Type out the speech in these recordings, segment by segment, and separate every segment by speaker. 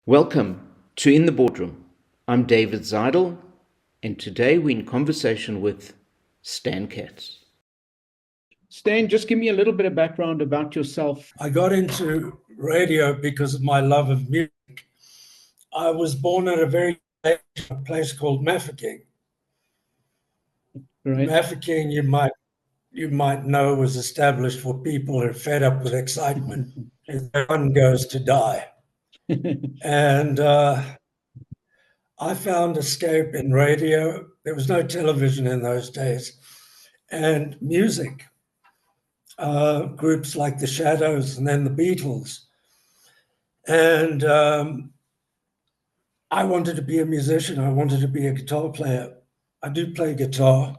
Speaker 1: Welcome to In the Boardroom. I'm David Zeidel, and today we're in conversation with Stan Katz. Stan, just give me a little bit of background about yourself.
Speaker 2: I got into radio because of my love of music. I was born at a very place called Mahikeng.
Speaker 1: Right.
Speaker 2: Mahikeng, you might know, was established for people who are fed up with excitement. One goes to die. And I found escape in radio. There was no television in those days. And music, groups like the Shadows and then the Beatles. And I wanted to be a musician. I wanted to be a guitar player. I do play guitar,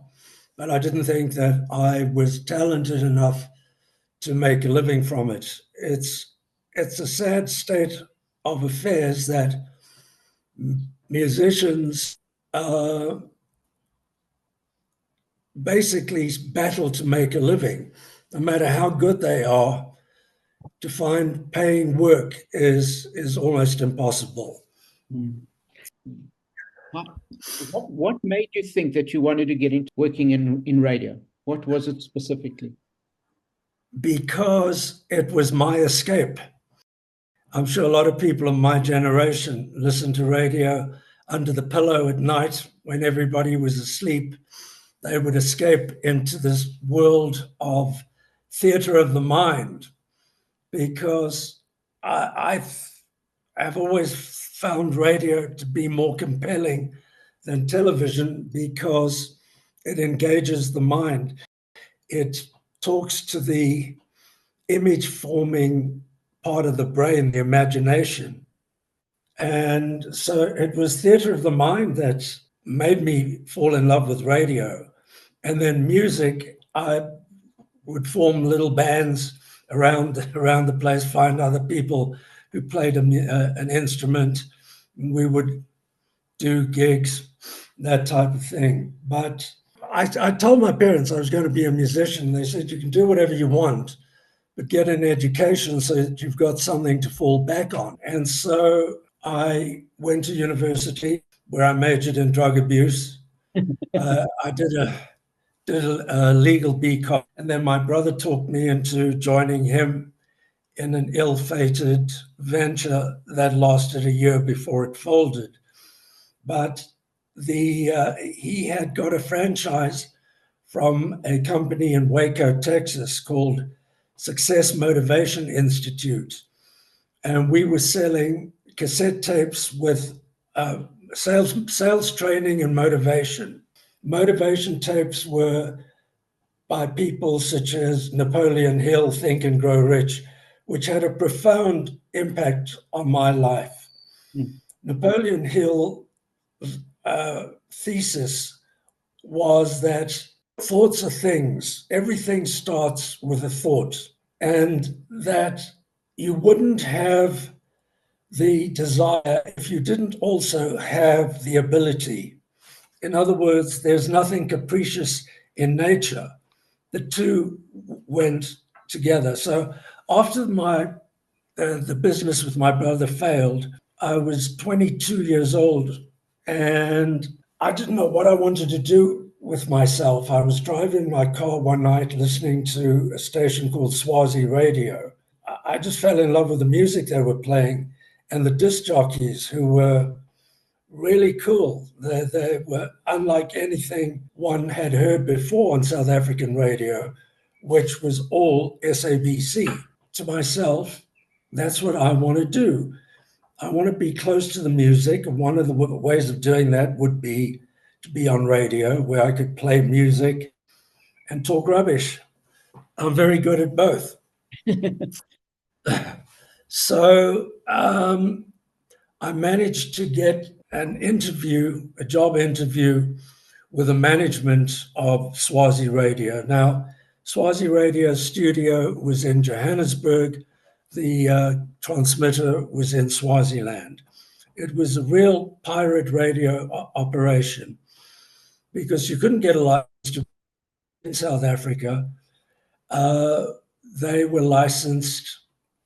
Speaker 2: but I didn't think that I was talented enough to make a living from it. It's a sad state of affairs that musicians basically battle to make a living. No matter how good they are, to find paying work is almost impossible.
Speaker 1: What made you think that you wanted to get into working in radio? What was it specifically?
Speaker 2: Because it was my escape. I'm sure a lot of people of my generation listened to radio under the pillow at night when everybody was asleep. They would escape into this world of theater of the mind, because I've always found radio to be more compelling than television because it engages the mind. It talks to the image forming part of the brain, the imagination. And so it was theater of the mind that made me fall in love with radio. And then music, I would form little bands around the place, find other people who played an instrument. We would do gigs, that type of thing. But I told my parents I was going to be a musician. They said, you can do whatever you want, but get an education so that you've got something to fall back on. And so I went to university where I majored in drug abuse. I did a legal BCom, and then my brother talked me into joining him in an ill-fated venture that lasted a year before it folded. But he had got a franchise from a company in Waco, Texas called Success Motivation Institute. And we were selling cassette tapes with sales training and motivation. Motivation tapes were by people such as Napoleon Hill, Think and Grow Rich, which had a profound impact on my life. Napoleon Hill thesis was that thoughts are things. Everything starts with a thought, and that you wouldn't have the desire if you didn't also have the ability. In other words, there's nothing capricious in nature. The two went together. So after the business with my brother failed, I was 22 years old, and I didn't know what I wanted to do with myself. I was driving my car one night listening to a station called Swazi Radio. I just fell in love with the music they were playing and the disc jockeys, who were really cool. They were unlike anything one had heard before on South African radio, which was all SABC. To myself, that's what I want to do. I want to be close to the music. And one of the ways of doing that would be to be on radio, where I could play music and talk rubbish. I'm very good at both. So I managed to get a job interview with the management of Swazi Radio. Now, Swazi Radio studio was in Johannesburg. The transmitter was in Swaziland. It was a real pirate radio operation because you couldn't get a license in South Africa. They were licensed.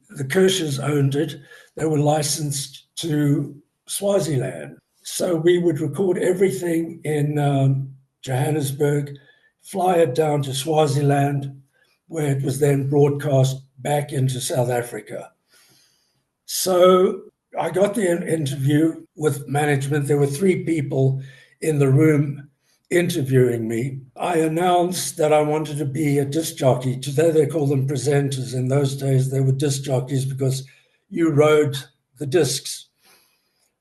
Speaker 2: The Kirschers owned it. They were licensed to Swaziland. So we would record everything in Johannesburg, fly it down to Swaziland, where it was then broadcast back into South Africa. So I got the interview with management. There were 3 people in the room interviewing me. I announced that I wanted to be a disc jockey. Today they call them presenters. In those days, they were disc jockeys because you rode the discs.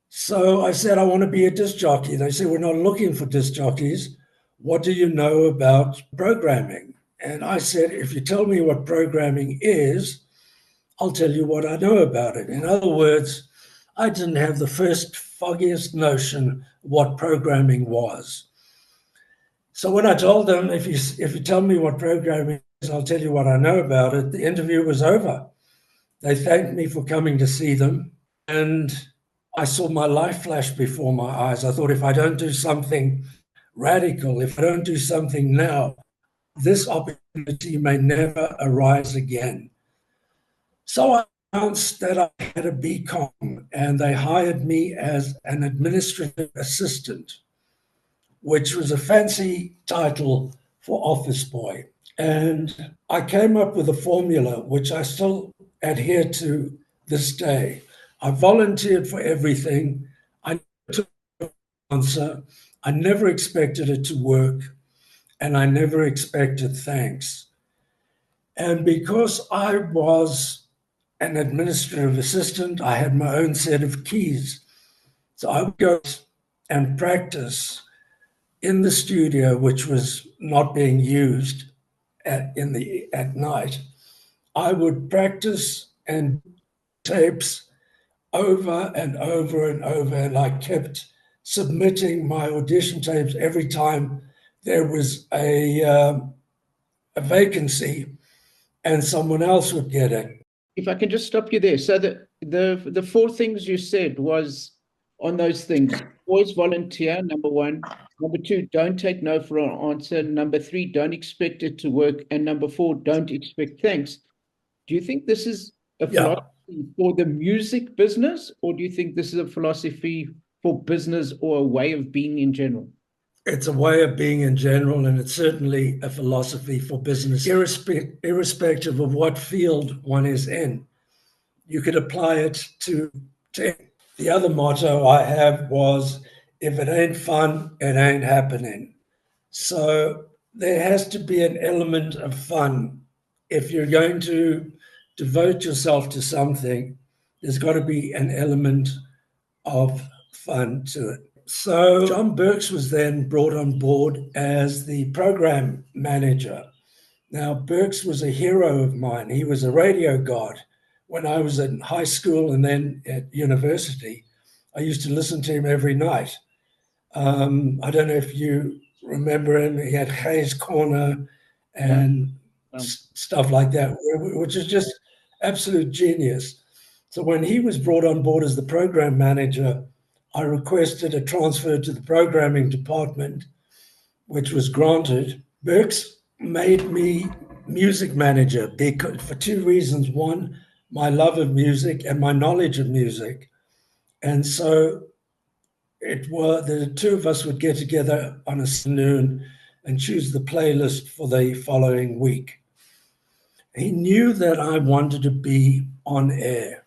Speaker 2: So I said, I want to be a disc jockey. They said, we're not looking for disc jockeys. What do you know about programming? And I said, if you tell me what programming is, I'll tell you what I know about it. In other words, I didn't have the first foggiest notion what programming was. So when I told them, if you tell me what programming is, I'll tell you what I know about it, the interview was over. They thanked me for coming to see them, and I saw my life flash before my eyes. I thought, if I don't do something radical, if I don't do something now, this opportunity may never arise again. So I announced that I had a BCom, and they hired me as an administrative assistant, which was a fancy title for office boy. And I came up with a formula which I still adhere to this day. I volunteered for everything. I took an answer. I never expected it to work, and I never expected thanks. And because I was an administrative assistant, I had my own set of keys. So I would go and practice in the studio, which was not being used at night. I would practice and tapes over and over and over, and I kept submitting my audition tapes every time there was a vacancy, and someone else would get it.
Speaker 1: If I can just stop you there. So the 4 things you said was on those things: always volunteer, number 1. Number 2, don't take no for an answer. Number 3, don't expect it to work. And number 4, don't expect thanks. Do you think this is a philosophy for the music business, or do you think this is a philosophy for business or a way of being in general?
Speaker 2: It's a way of being in general, and it's certainly a philosophy for business, irrespective of what field one is in. You could apply it to the other motto I have was, if it ain't fun, it ain't happening. So there has to be an element of fun. If you're going to devote yourself to something, there's got to be an element of fun to it. So John Burks was then brought on board as the program manager. Now, Burks was a hero of mine. He was a radio god. When I was in high school and then at university, I used to listen to him every night. I don't know if you remember him. He had Hayes Corner and stuff like that, which is just absolute genius. So when he was brought on board as the program manager, I requested a transfer to the programming department, which was granted. Burks made me music manager for 2 reasons. One, my love of music and my knowledge of music. And so the 2 of us would get together on a afternoon and choose the playlist for the following week. He knew that I wanted to be on air.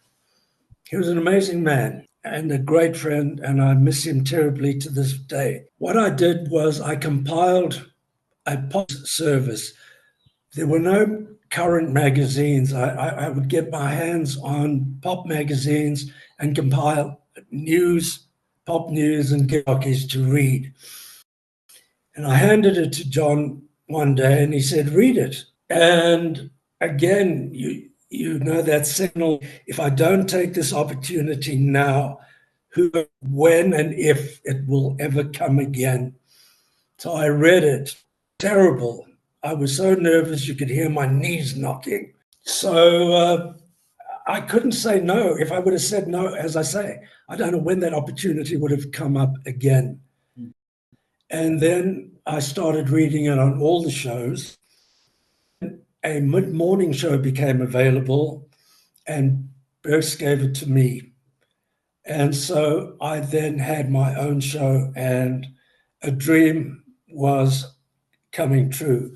Speaker 2: He was an amazing man and a great friend, and I miss him terribly to this day. What I did was I compiled a pop service. There were no current magazines. I would get my hands on pop magazines and compile pop news and jockeys to read. And I handed it to John one day and he said, read it. And again, you know that signal, if I don't take this opportunity now, who, when, and if it will ever come again. So I read it. Terrible. I was so nervous you could hear my knees knocking. So I couldn't say no. If I would have said no, as I say, I don't know when that opportunity would have come up again. And then I started reading it on all the shows. A mid-morning show became available, and Burks gave it to me. And so I then had my own show, and a dream was coming true.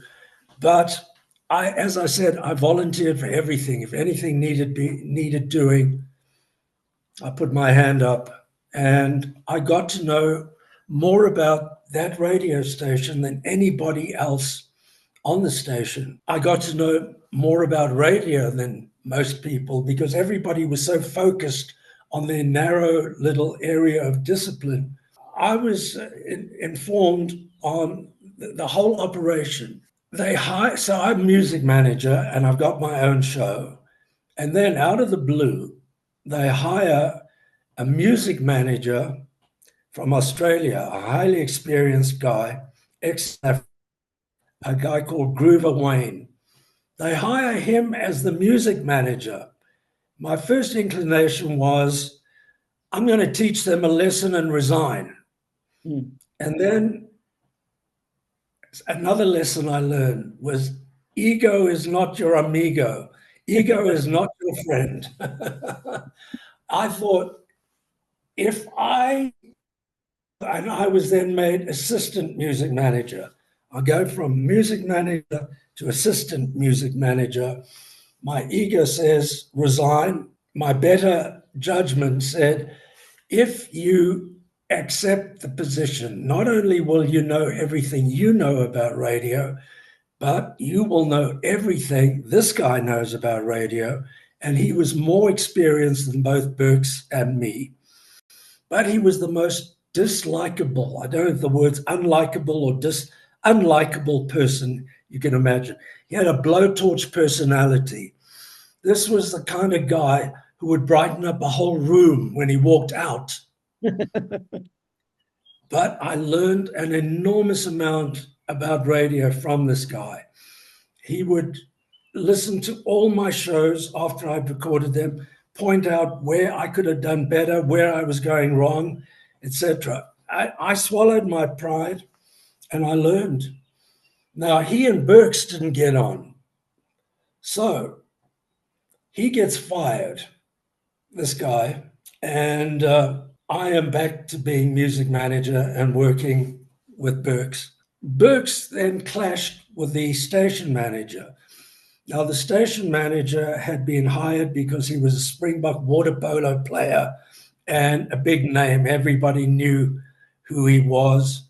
Speaker 2: But as I said, I volunteered for everything. If anything needed doing, I put my hand up, and I got to know more about that radio station than anybody else on the station. I got to know more about radio than most people because everybody was so focused on their narrow little area of discipline. I was informed on the whole operation. So I'm music manager and I've got my own show. And then out of the blue, they hire a music manager from Australia, a highly experienced guy, a guy called Groover Wayne. They hire him as the music manager. My first inclination was, I'm going to teach them a lesson and resign.
Speaker 1: Mm.
Speaker 2: And then another lesson I learned was ego is not your amigo. Ego is not your friend. I thought, and I was then made assistant music manager. I go from music manager to assistant music manager. My ego says resign. My better judgment said, if you accept the position, not only will you know everything you know about radio, but you will know everything this guy knows about radio. And he was more experienced than both Burks and me. But he was the most dislikable, I don't know if the words unlikable or unlikable person you can imagine. He had a blowtorch personality. This was the kind of guy who would brighten up a whole room when he walked out. But I learned an enormous amount about radio from this guy. He would listen to all my shows after I'd recorded them, point out where I could have done better, where I was going wrong, etc. I swallowed my pride and I learned. Now, he and Burks didn't get on. So he gets fired, this guy, and I am back to being music manager and working with Burks. Burks then clashed with the station manager. Now, the station manager had been hired because he was a Springbok water polo player and a big name. Everybody knew who he was.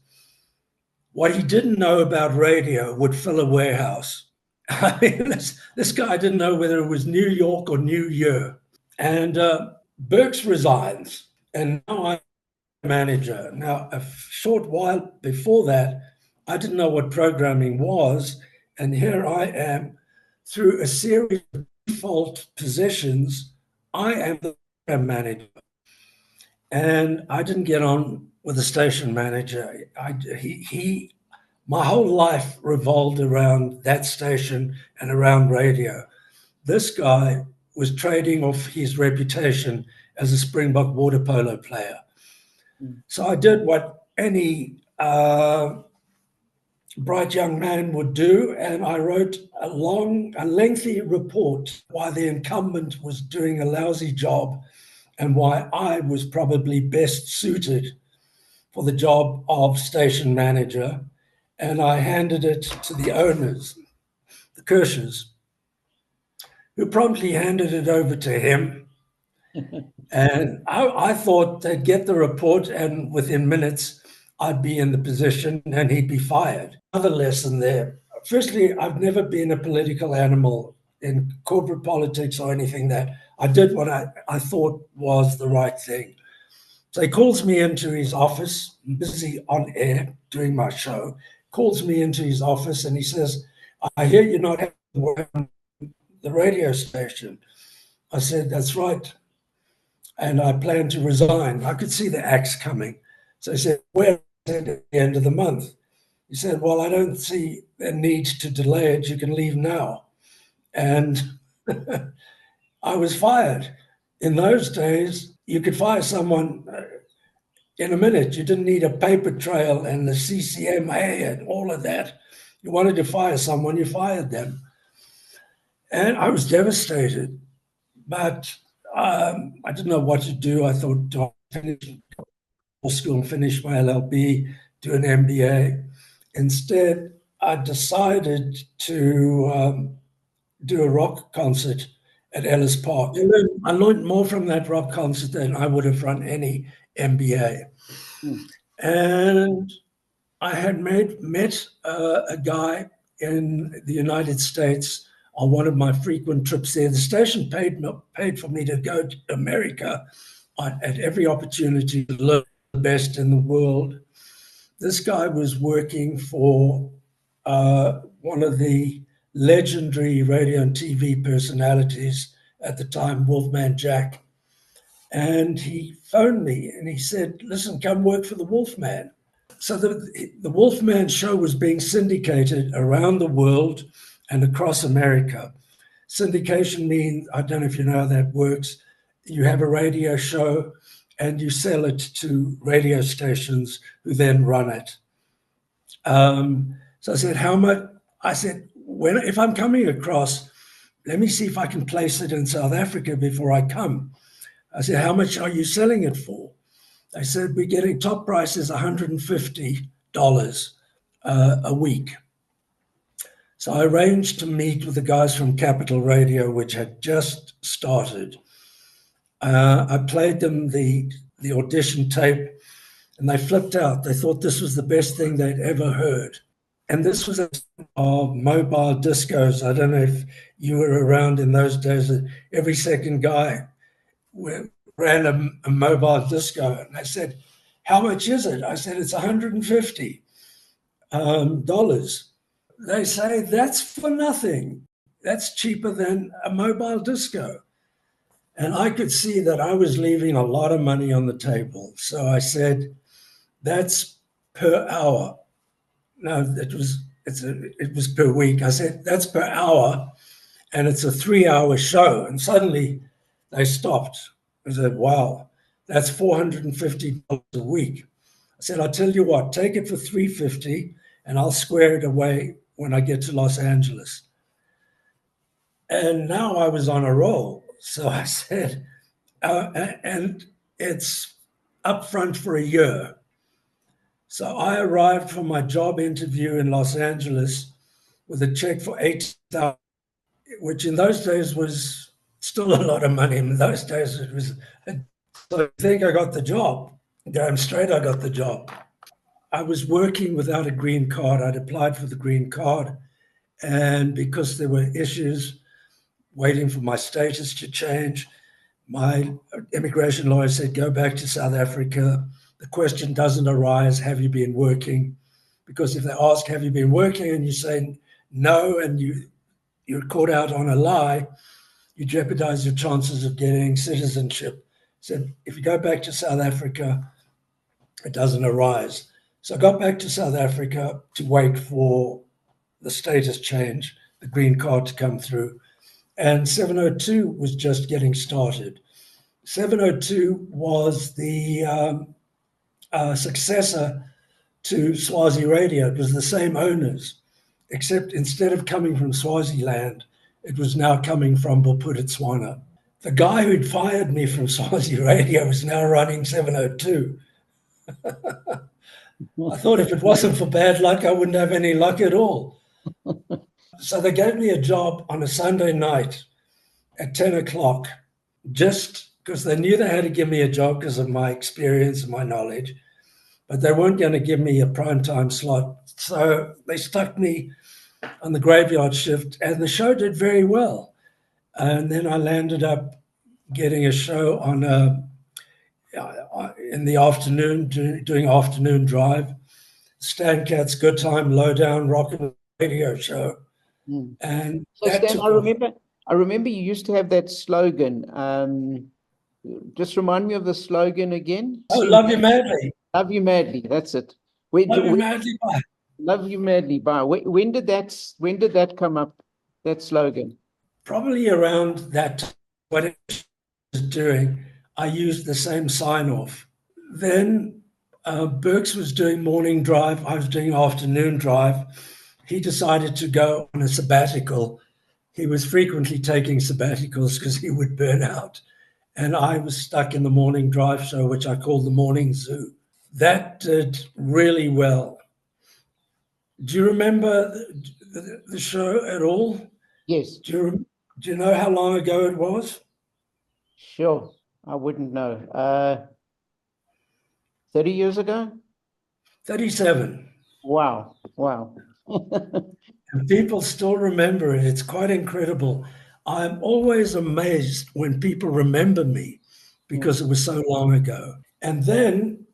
Speaker 2: What he didn't know about radio would fill a warehouse. I mean, this guy didn't know whether it was New York or New Year. And Burks resigns, and now I'm manager. Now, a short while before that, I didn't know what programming was. And here I am, through a series of default positions, I am the program manager. And I didn't get on with the station manager. My whole life revolved around that station and around radio. This guy was trading off his reputation as a Springbok water polo player. So I did what any bright young man would do, and I wrote a lengthy report why the incumbent was doing a lousy job and why I was probably best suited for the job of station manager. And I handed it to the owners, the Kirschers, who promptly handed it over to him. And I thought they'd get the report, and within minutes, I'd be in the position and he'd be fired. Another lesson there. Firstly, I've never been a political animal in corporate politics or anything. That I did what I thought was the right thing. So he calls me into his office, I'm busy on air doing my show, calls me into his office and he says, I hear you're not having work on the radio station. I said, that's right. And I plan to resign. I could see the axe coming. So he said, where at the end of the month? He said, well, I don't see a need to delay it. You can leave now. And I was fired. In those days, you could fire someone in a minute. You didn't need a paper trail and the CCMA and all of that. You wanted to fire someone, you fired them. And I was devastated. But I didn't know what to do. I thought, do I finish law school and finish my LLB, do an MBA? Instead, I decided to do a rock concert at Ellis Park. I learned more from that rock concert than I would have run any MBA. And I had met a guy in the United States on one of my frequent trips there. The station paid for me to go to America at every opportunity to learn the best in the world. This guy was working for one of the legendary radio and TV personalities at the time, Wolfman Jack. And he phoned me and he said, listen, come work for the Wolfman. So the Wolfman show was being syndicated around the world and across America. Syndication means, I don't know if you know how that works, you have a radio show and you sell it to radio stations who then run it. So I said, how much? I said, if I'm coming across, let me see if I can place it in South Africa before I come. I said, how much are you selling it for? They said, we're getting top prices $150 a week. So I arranged to meet with the guys from Capital Radio, which had just started. I played them the audition tape and they flipped out. They thought this was the best thing they'd ever heard. And this was of mobile discos. I don't know if you were around in those days. Every second guy ran a mobile disco. And I said, how much is it? I said, it's $150. They say, that's for nothing. That's cheaper than a mobile disco. And I could see that I was leaving a lot of money on the table. So I said, that's per hour. No, it was per week. I said, that's per hour. And it's a 3-hour show. And suddenly they stopped. I said, wow, that's $450 a week. I said, I'll tell you what, take it for $350 and I'll square it away when I get to Los Angeles. And now I was on a roll. So I said, and it's up front for a year. So I arrived for my job interview in Los Angeles with a check for $8,000, which in those days was still a lot of money. In those days, it was. So I think I got the job. Damn straight, I got the job. I was working without a green card. I'd applied for the green card, and because there were issues waiting for my status to change, my immigration lawyer said, go back to South Africa. The question doesn't arise, have you been working? Because if they ask, have you been working, and you say no, and you're caught out on a lie, you jeopardize your chances of getting citizenship. So if you go back to South Africa, it doesn't arise. So I got back to South Africa to wait for the status change, the green card to come through. And 702 was just getting started. 702 was the successor to Swazi Radio. It was the same owners, except instead of coming from Swaziland, it was now coming from Bophuthatswana. The guy who'd fired me from Swazi Radio was now running 702. I thought if it wasn't for bad luck, I wouldn't have any luck at all. So they gave me a job on a Sunday night at 10 o'clock, just because they knew they had to give me a job because of my experience and my knowledge, but they weren't going to give me a primetime slot. So they stuck me on the graveyard shift, and the show did very well. And then I landed up getting a show on in the afternoon, doing afternoon drive. Stan Katz Good Time, Lowdown Rock and Radio show. And
Speaker 1: so Stan, I remember you used to have that slogan. Just remind me of the slogan again.
Speaker 2: Oh, love you madly.
Speaker 1: Love you madly. That's it.
Speaker 2: Love you madly. Bye.
Speaker 1: Love you madly. Bye. When did that come up? That slogan?
Speaker 2: Probably around that. What it was doing, I used the same sign off. Then Burks was doing morning drive. I was doing afternoon drive. He decided to go on a sabbatical. He was frequently taking sabbaticals because he would burn out. and I was stuck in the morning drive show, which I called the Morning Zoo. That did really well. Do you remember the show at all?
Speaker 1: Yes.
Speaker 2: Do you know how long ago it was?
Speaker 1: Sure. I wouldn't know. 30 years ago?
Speaker 2: 37.
Speaker 1: Wow. Wow.
Speaker 2: And people still remember it. It's quite incredible. I'm always amazed when people remember me because it was so long ago. And then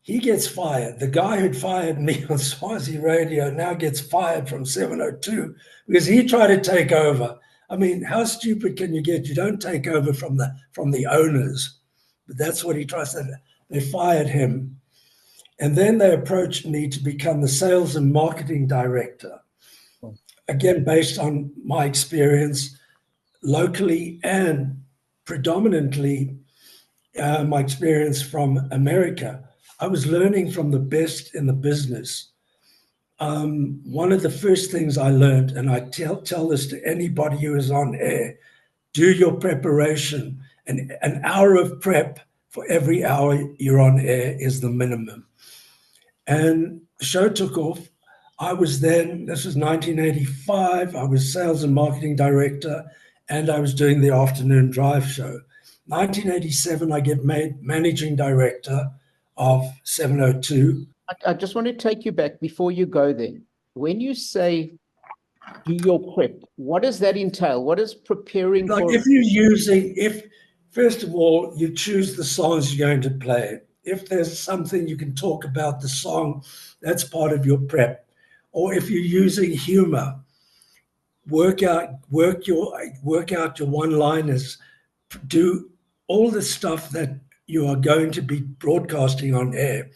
Speaker 2: he gets fired. The guy who'd fired me on Swazi Radio now gets fired from 702 because he tried to take over. I mean, how stupid can you get? You don't take over from the owners, but that's what he tries to. They fired him, and then they approached me to become the sales and marketing director. Again, based on my experience locally and predominantly my experience from America. I was learning from the best in the business. One of the first things I learned, and I tell this to anybody who is on air, do your preparation. An hour of prep for every hour you're on air is the minimum. And the show took off. I was then, this was 1985, I was sales and marketing director, and I was doing the afternoon drive show. 1987, I get made managing director of 702.
Speaker 1: I just want to take you back before you go there. When you say do your prep, what does that entail? What is preparing
Speaker 2: Like
Speaker 1: for?
Speaker 2: if first of all, you choose the songs you're going to play. If there's something you can talk about the song, that's part of your prep. Or if you're using humor, work out your one-liners, do all the stuff that you are going to be broadcasting on air.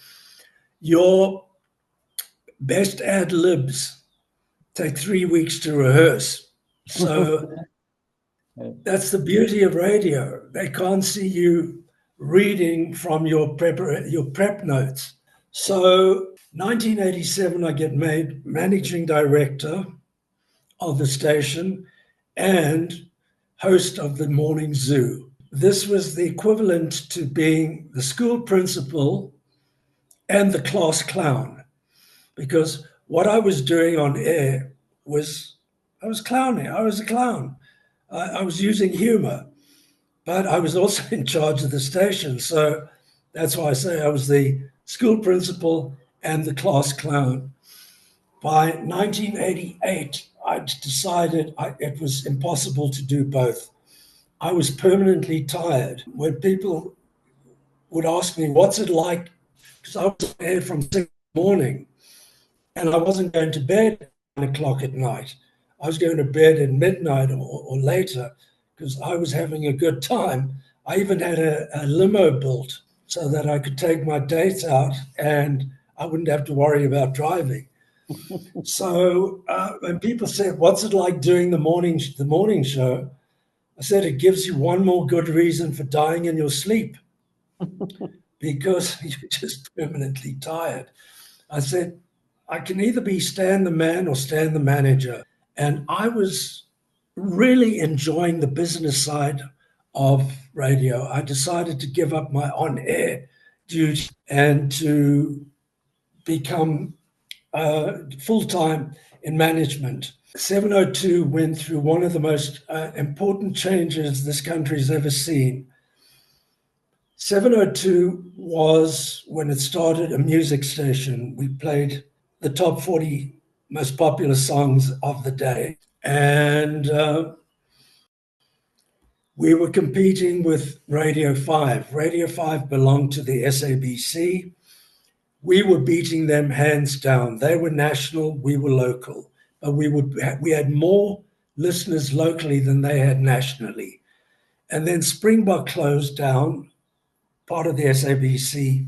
Speaker 2: Your best ad libs take 3 weeks to rehearse. So that's the beauty of radio. They can't see you reading from your prep notes. So 1987, I get made managing director of the station and host of the Morning Zoo. This was the equivalent to being the school principal and the class clown, because what I was doing on air was I was clowning. I was a clown. I was using humor, but I was also in charge of the station. So that's why I say I was the school principal and the class clown. By 1988, I decided it was impossible to do both. I was permanently tired. When people would ask me, what's it like? Because I was there from 6 in the morning and I wasn't going to bed at 9 o'clock at night. I was going to bed at midnight or later because I was having a good time. I even had a limo built so that I could take my dates out and I wouldn't have to worry about driving. So when people said, what's it like doing the morning show? I said, it gives you one more good reason for dying in your sleep because you're just permanently tired. I said, I can either be Stan the man or Stan the manager. And I was really enjoying the business side of radio. I decided to give up my on-air duty and to become full-time in management. 702 went through one of the most important changes this country's ever seen. 702 was, when it started, a music station. We played the top 40 most popular songs of the day. And we were competing with Radio 5. Radio 5 belonged to the SABC. We were beating them hands down. They were national, we were local. But we had more listeners locally than they had nationally. And then Springbok closed down, part of the SABC,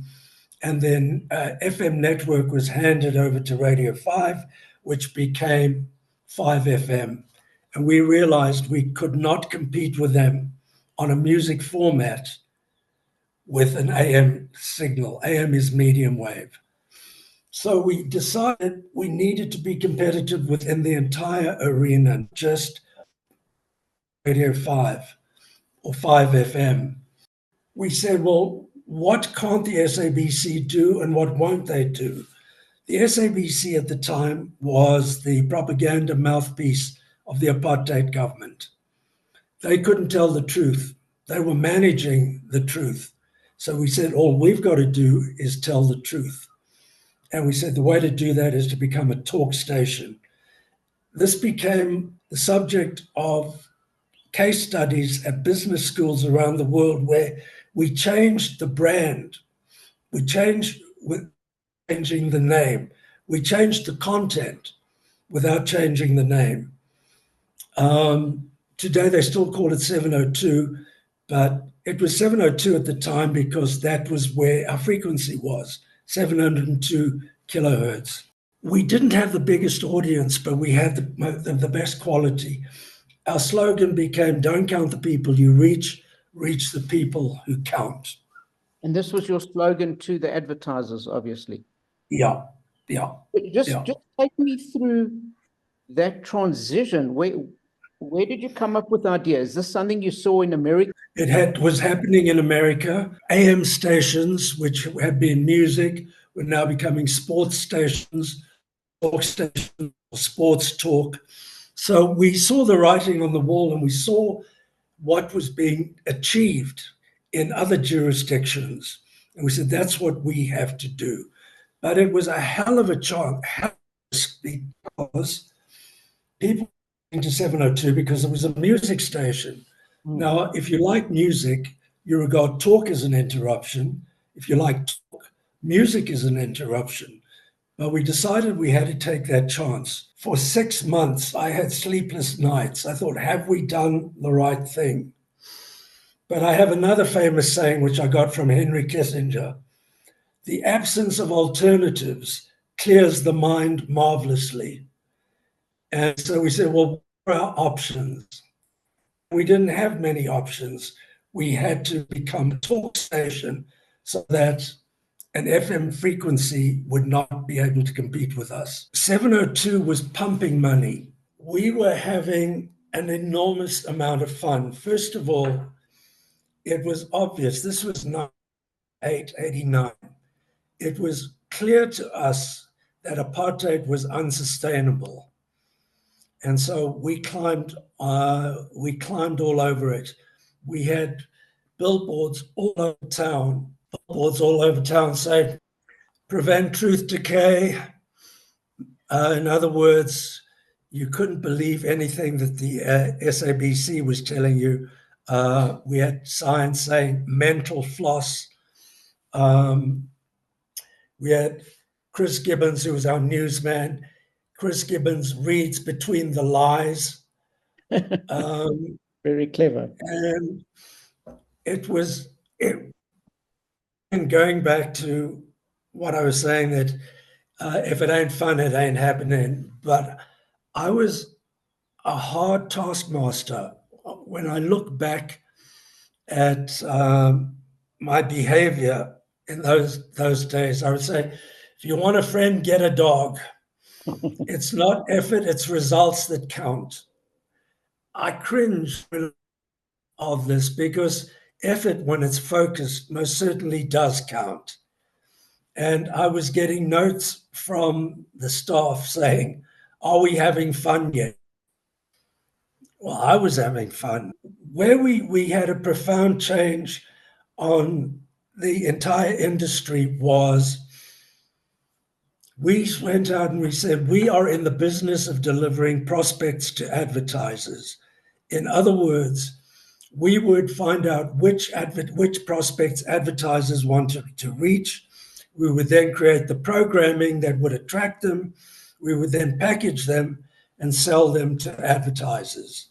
Speaker 2: and then FM network was handed over to Radio 5, which became 5FM. And we realized we could not compete with them on a music format with an AM signal. AM is medium wave. So we decided we needed to be competitive within the entire arena, just Radio 5. or 5FM. We said, well, what can't the SABC do and what won't they do? The SABC at the time was the propaganda mouthpiece of the apartheid government. They couldn't tell the truth. They were managing the truth. So we said, all we've got to do is tell the truth. And we said the way to do that is to become a talk station. This became the subject of case studies at business schools around the world where we changed the brand. We changed with changing the name. We changed the content without changing the name. Today, they still call it 702, but it was 702 at the time because that was where our frequency was, 702 kilohertz. We didn't have the biggest audience, but we had the best quality. Our slogan became, don't count the people you reach, reach the people who count.
Speaker 1: And this was your slogan to the advertisers, obviously.
Speaker 2: Yeah.
Speaker 1: Just take me through that transition. Where did you come up with the idea? Is this something you saw in America?
Speaker 2: It was happening in America. AM stations, which had been music, were now becoming sports stations, talk stations, sports talk. So we saw the writing on the wall and we saw what was being achieved in other jurisdictions. And we said, that's what we have to do. But it was a hell of a chance because people into 702 because it was a music station. Now, if you like music, you regard talk as an interruption. If you like talk, music is an interruption. But we decided we had to take that chance. For 6 months, I had sleepless nights. I thought, have we done the right thing? But I have another famous saying, which I got from Henry Kissinger. The absence of alternatives clears the mind marvelously. And so we said, well, what are our options? We didn't have many options. We had to become a talk station so that an FM frequency would not be able to compete with us. 702 was pumping money. We were having an enormous amount of fun. First of all, it was obvious. This was 98, 89. It was clear to us that apartheid was unsustainable. And so we climbed all over it. We had billboards all over town saying, prevent truth decay. In other words, you couldn't believe anything that the SABC was telling you. We had signs saying mental floss. We had Chris Gibbons, who was our newsman. Chris Gibbons reads between the lies.
Speaker 1: Very clever.
Speaker 2: And and going back to what I was saying, that if it ain't fun, it ain't happening. But I was a hard taskmaster. When I look back at my behavior in those days, I would say, if you want a friend, get a dog. It's not effort, it's results that count. I cringe of this because effort, when it's focused, most certainly does count. And I was getting notes from the staff saying, are we having fun yet? Well, I was having fun. Where we had a profound change on the entire industry was we went out and we said, we are in the business of delivering prospects to advertisers. In other words, we would find out which prospects advertisers wanted to reach. We would then create the programming that would attract them. We would then package them and sell them to advertisers.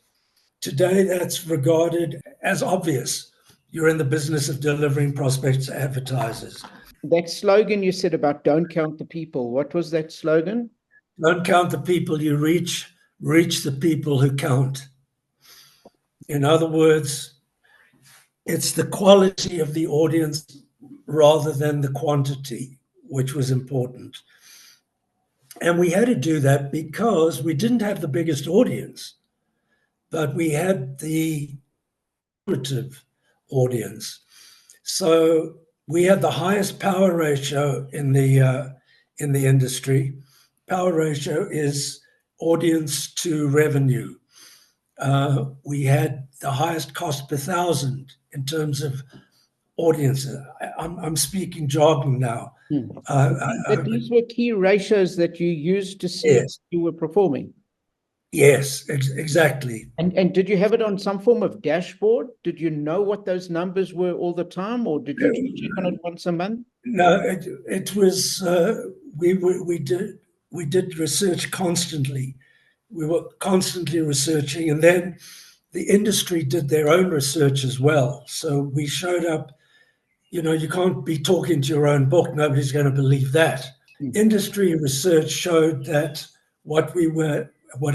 Speaker 2: Today, that's regarded as obvious. You're in the business of delivering prospects to advertisers.
Speaker 1: That slogan you said about don't count the people, what was that slogan?
Speaker 2: Don't count the people you reach, reach the people who count. In other words, it's the quality of the audience rather than the quantity, which was important. And we had to do that because we didn't have the biggest audience, but we had the lucrative audience. So we had the highest power ratio in the industry. Power ratio is audience to revenue. We had the highest cost per thousand in terms of audience. I'm speaking jargon now.
Speaker 1: But these were key ratios that you used to see
Speaker 2: Yes.
Speaker 1: how you were performing.
Speaker 2: Yes, exactly.
Speaker 1: And did you have it on some form of dashboard? Did you know what those numbers were all the time, or did you just check on it once a month?
Speaker 2: No, it was we did research constantly. We were constantly researching, and then the industry did their own research as well. So we showed up. You can't be talking to your own book. Nobody's going to believe that. Industry research showed that what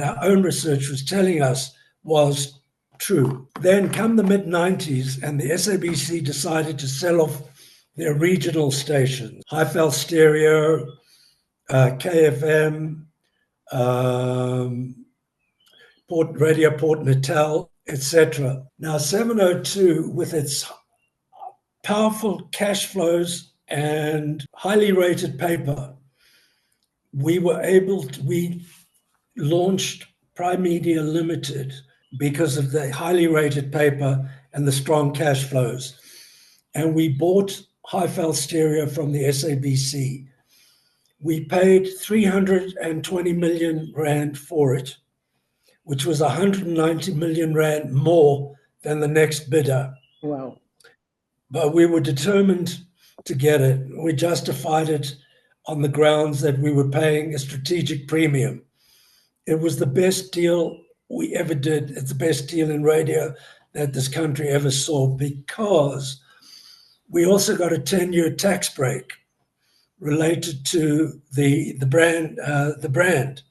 Speaker 2: our own research was telling us was true. Then come the mid-90s, and the SABC decided to sell off their regional stations, Highveld Stereo, KFM, Port Natal, etc. Now 702, with its powerful cash flows and highly rated paper, we launched Prime Media Limited because of the highly rated paper and the strong cash flows. And we bought Highveld Stereo from the SABC. We paid 320 million Rand for it, which was 190 million Rand more than the next bidder.
Speaker 1: Wow.
Speaker 2: But we were determined to get it. We justified it on the grounds that we were paying a strategic premium. It was the best deal we ever did. It's the best deal in radio that this country ever saw, because we also got a 10-year tax break related to the brand.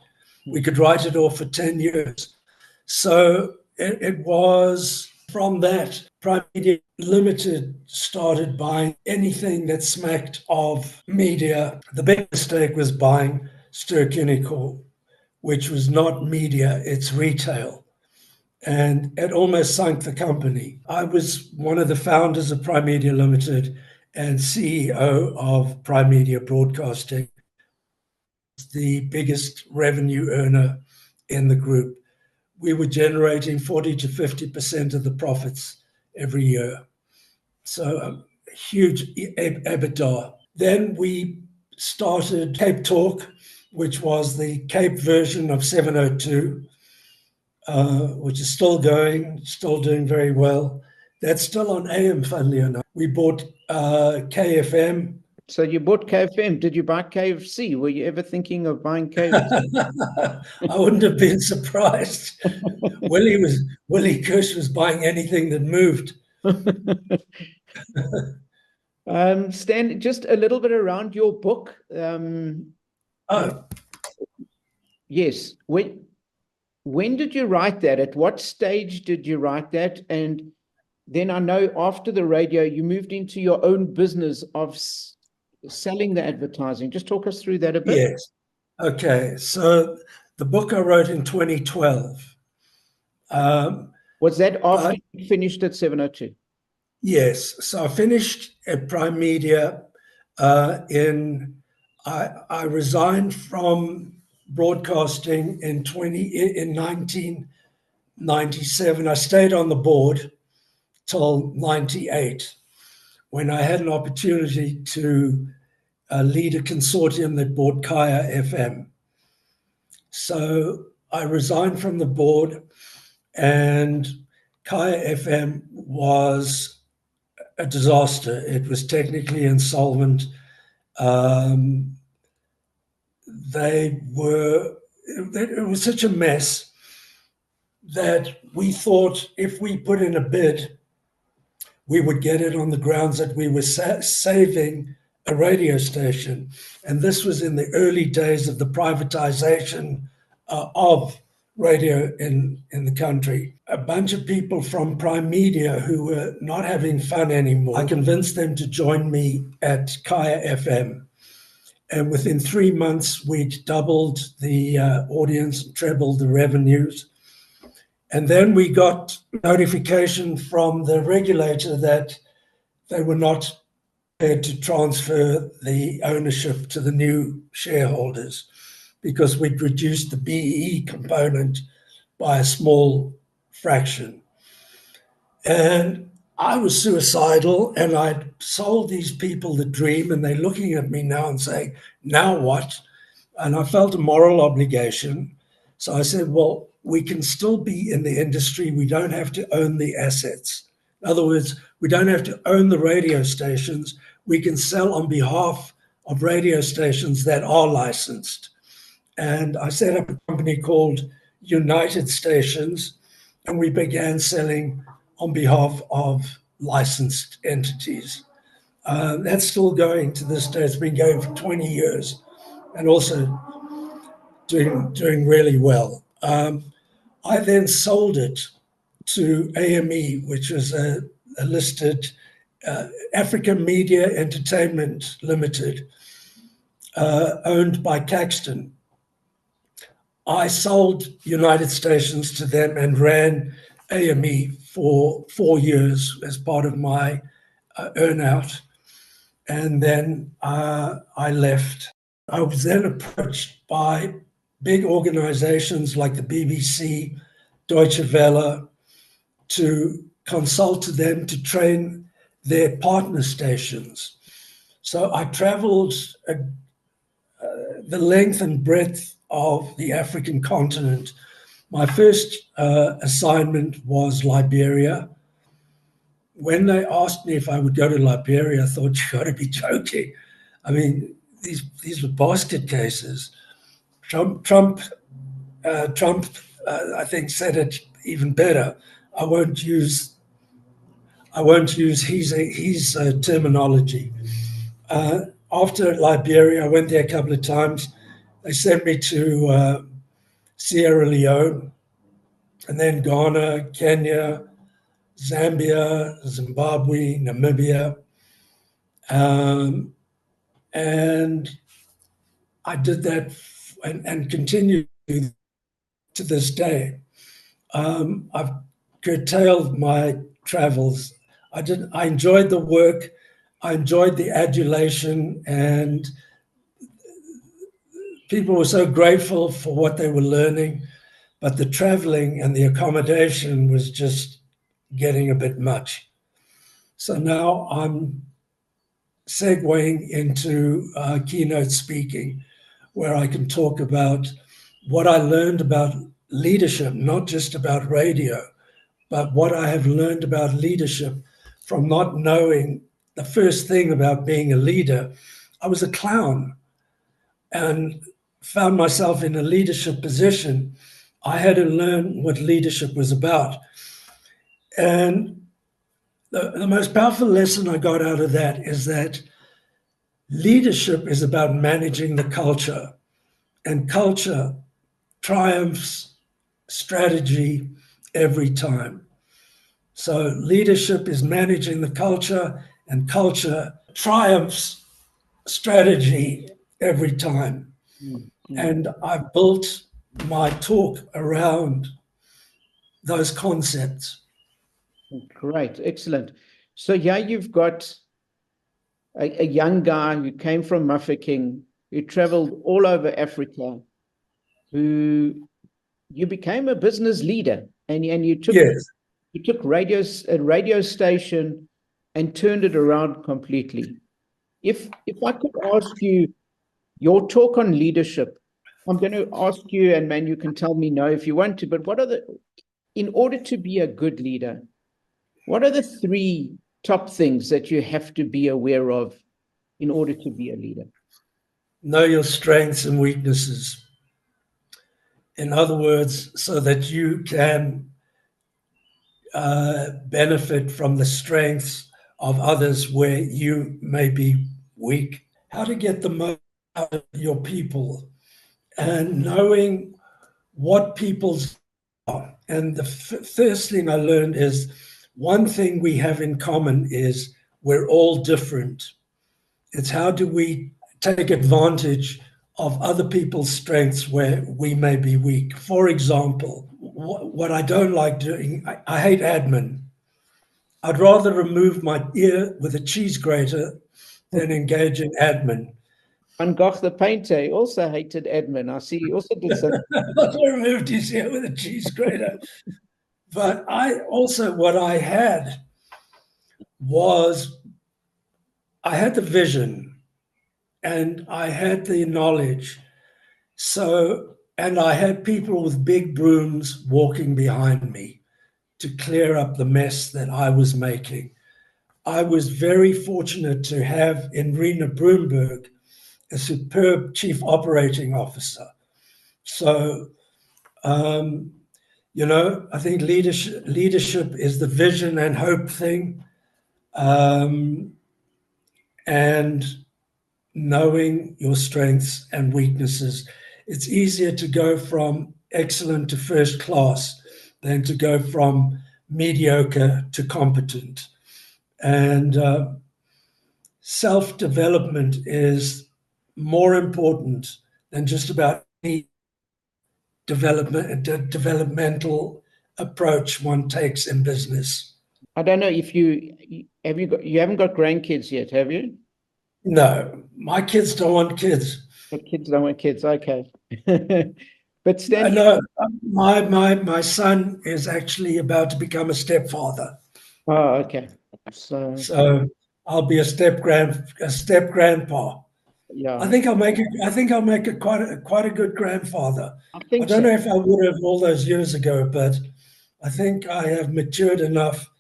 Speaker 2: We could write it off for 10 years. So it was from that Prime Media Limited started buying anything that smacked of media. The big mistake was buying Ster-Kinekor, which was not media, it's retail. And it almost sunk the company. I was one of the founders of Prime Media Limited and CEO of Prime Media Broadcasting, the biggest revenue earner in the group. We were generating 40 to 50% of the profits every year. So huge EBITDA. Then we started Cape Talk, which was the Cape version of 702, which is still going, still doing very well. That's still on AM, funnily enough. We bought KFM.
Speaker 1: So you bought KFM. Did you buy KFC? Were you ever thinking of buying KFC?
Speaker 2: I wouldn't have been surprised. Willie Kirsch was buying anything that moved.
Speaker 1: Stan, just a little bit around your book. Yes. When did you write that? At what stage did you write that? And then I know after the radio, you moved into your own business of selling the advertising. Just talk us through that a bit.
Speaker 2: Yes. Okay. So the book I wrote in 2012.
Speaker 1: Was that after you finished at 702?
Speaker 2: Yes. So I finished at Prime Media I resigned from broadcasting in 1997. I stayed on the board till 98, when I had an opportunity to lead a consortium that bought Kaya FM. So I resigned from the board, and Kaya FM was a disaster. It was technically insolvent. It was such a mess that we thought if we put in a bid, we would get it on the grounds that we were saving a radio station. And this was in the early days of the privatization of radio in the country. A bunch of people from Prime Media who were not having fun anymore, I convinced them to join me at Kaya FM. And within 3 months, we'd doubled the audience, trebled the revenues. And then we got notification from the regulator that they were not prepared to transfer the ownership to the new shareholders because we'd reduced the BEE component by a small fraction. And I was suicidal, and I'd sold these people the dream, and they're looking at me now and saying, now what? And I felt a moral obligation. So I said, well, we can still be in the industry. We don't have to own the assets. In other words, we don't have to own the radio stations. We can sell on behalf of radio stations that are licensed. And I set up a company called United Stations, and we began selling on behalf of licensed entities. That's still going to this day. It's been going for 20 years and also doing really well. I then sold it to AME, which was a listed African Media Entertainment Limited, owned by Caxton. I sold United Stations to them and ran AME for 4 years as part of my earnout. And then I left. I was then approached by big organizations like the BBC, Deutsche Welle, to consult to them to train their partner stations. So I traveled the length and breadth of the African continent. My first assignment was Liberia. When they asked me if I would go to Liberia, I thought, you got to be joking. I mean, these were basket cases. Trump, I think, said it even better. I won't use his terminology. After Liberia, I went there a couple of times. They sent me to Sierra Leone, and then Ghana, Kenya, Zambia, Zimbabwe, Namibia. And I did that and continue to this day. I've curtailed my travels. I enjoyed the work. I enjoyed the adulation, and people were so grateful for what they were learning, but the traveling and the accommodation was just getting a bit much. So now I'm segueing into keynote speaking, where I can talk about what I learned about leadership, not just about radio, but what I have learned about leadership from not knowing the first thing about being a leader. I was a clown and found myself in a leadership position. I had to learn what leadership was about. And the most powerful lesson I got out of that is that leadership is about managing the culture, and culture triumphs strategy every time. So leadership is managing the culture, and culture triumphs strategy every time. Mm-hmm. And I've built my talk around those concepts.
Speaker 1: Great, excellent. So yeah, you've got a young guy who came from Mahikeng, who traveled all over Africa, who you became a business leader, and you took you took a radio station and turned it around completely. If I could ask you your talk on leadership, I'm going to ask you, and man, you can tell me no if you want to, but in order to be a good leader, what are the 3 top things that you have to be aware of in order to be a leader?
Speaker 2: Know your strengths and weaknesses. In other words, so that you can benefit from the strengths of others where you may be weak. How to get the most out of your people, and knowing what people's are. And the first thing I learned is one thing we have in common is we're all different. It's how do we take advantage of other people's strengths where we may be weak. For example, what I don't like doing, I hate admin. I'd rather remove my ear with a cheese grater than engage in admin.
Speaker 1: Van Gogh the painter, he also hated admin. I see he also did some.
Speaker 2: I removed his ear with a cheese grater. But what I had was, I had the vision and I had the knowledge. And I had people with big brooms walking behind me to clear up the mess that I was making. I was very fortunate to have in Rena Broomberg a superb chief operating officer. So, I think leadership is the vision and hope thing, and knowing your strengths and weaknesses. It's easier to go from excellent to first class than to go from mediocre to competent. And self-development is more important than just about any developmental approach one takes in business.
Speaker 1: I don't know if you haven't got grandkids yet, have you?
Speaker 2: No, my kids don't want kids.
Speaker 1: But kids don't want kids, okay. But Stan,
Speaker 2: No, my son is actually about to become a stepfather.
Speaker 1: oh, okay.
Speaker 2: So I'll be a step grandpa.
Speaker 1: Yeah,
Speaker 2: I think I'll make quite a good grandfather.
Speaker 1: I
Speaker 2: I
Speaker 1: think
Speaker 2: don't
Speaker 1: so.
Speaker 2: know if I would have all those years ago, but I think I have matured enough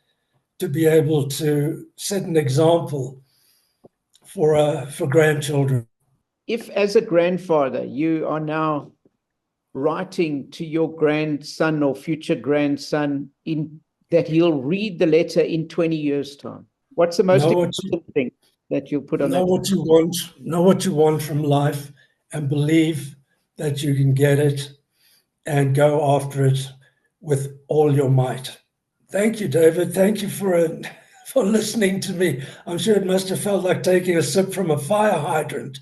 Speaker 2: to be able to set an example for grandchildren.
Speaker 1: If, as a grandfather, you are now writing to your grandson or future grandson in that he'll read the letter in 20 years' time, what's the most important thing that you'll put on that?
Speaker 2: Know what you want from life, and believe that you can get it, and go after it with all your might. Thank you, David. Thank you for listening to me. I'm sure it must have felt like taking a sip from a fire hydrant.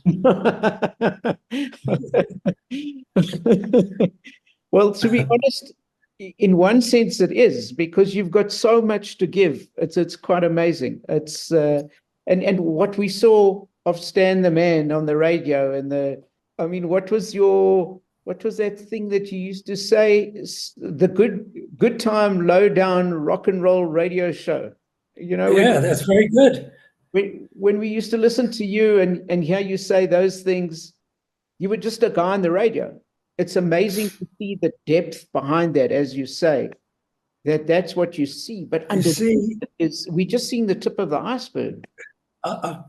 Speaker 1: Well, to be honest, in one sense it is, because you've got so much to give. It's quite amazing. It's and what we saw of Stan the Man on the radio, and I mean, what was that thing that you used to say? The good time low down rock and roll radio show.
Speaker 2: Yeah, that's very good.
Speaker 1: When we used to listen to you and hear you say those things, you were just a guy on the radio. It's amazing to see the depth behind that, as you say, that's what you see. But underneath we're just seeing the tip of the iceberg.
Speaker 2: I'll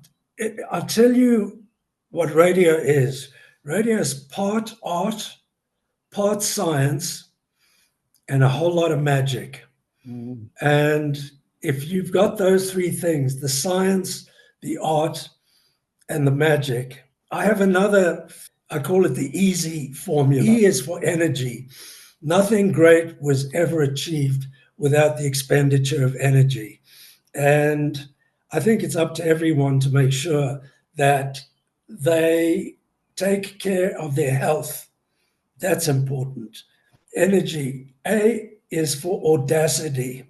Speaker 2: tell you what radio is. Radio is part art, part science, and a whole lot of magic.
Speaker 1: Mm.
Speaker 2: And if you've got those three things, the science, the art, and the magic, I have another, I call it the easy formula. E is for energy. Nothing great was ever achieved without the expenditure of energy. And I think it's up to everyone to make sure that they take care of their health. That's important. Energy. A is for audacity.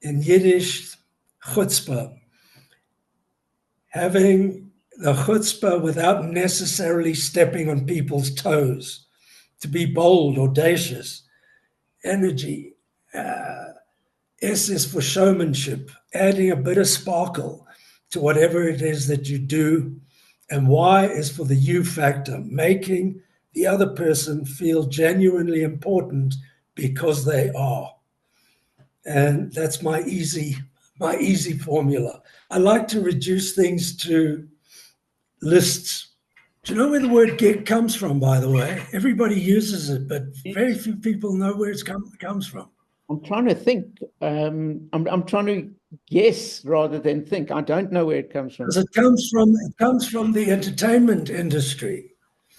Speaker 2: In Yiddish, chutzpah. Having the chutzpah without necessarily stepping on people's toes. To be bold, audacious. Energy. S is for showmanship, adding a bit of sparkle to whatever it is that you do. And Y is for the you factor, making the other person feel genuinely important because they are. And that's my easy formula. I like to reduce things to lists. Do you know where the word gig comes from, by the way? Everybody uses it, but very few people know where it comes from.
Speaker 1: I'm trying to think. I'm trying to guess rather than think. I don't know where it comes from.
Speaker 2: Because it comes from the entertainment industry.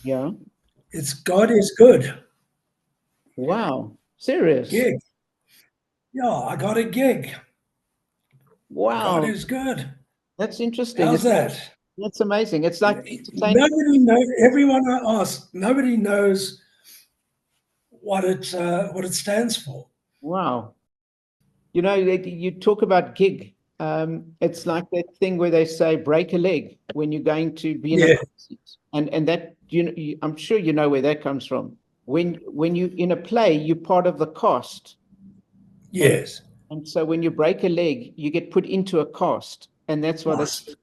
Speaker 1: Yeah.
Speaker 2: It's God is good.
Speaker 1: Wow. Serious?
Speaker 2: Gig. Yeah, I got a gig.
Speaker 1: Wow.
Speaker 2: God is good.
Speaker 1: That's interesting.
Speaker 2: How's that?
Speaker 1: That's amazing. It's like
Speaker 2: nobody knows. Everyone I ask, nobody knows what it stands for.
Speaker 1: Wow. You know, you talk about gig. It's like that thing where they say break a leg when you're going to be in a concert. And that, I'm sure you know where that comes from. When you in a play, you're part of the cast.
Speaker 2: Yes.
Speaker 1: And so when you break a leg, you get put into a cast. And that's why they
Speaker 2: Cast.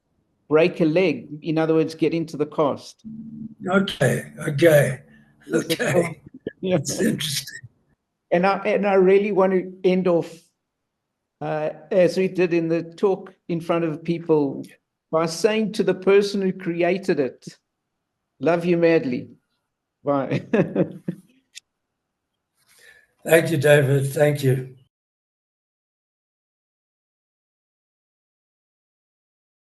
Speaker 1: break a leg. In other words, get into the cast.
Speaker 2: Okay.
Speaker 1: Yeah.
Speaker 2: It's interesting.
Speaker 1: And I really want to end off as we did in the talk in front of people by saying to the person who created it, love you madly. Bye.
Speaker 2: Thank you, David. Thank you.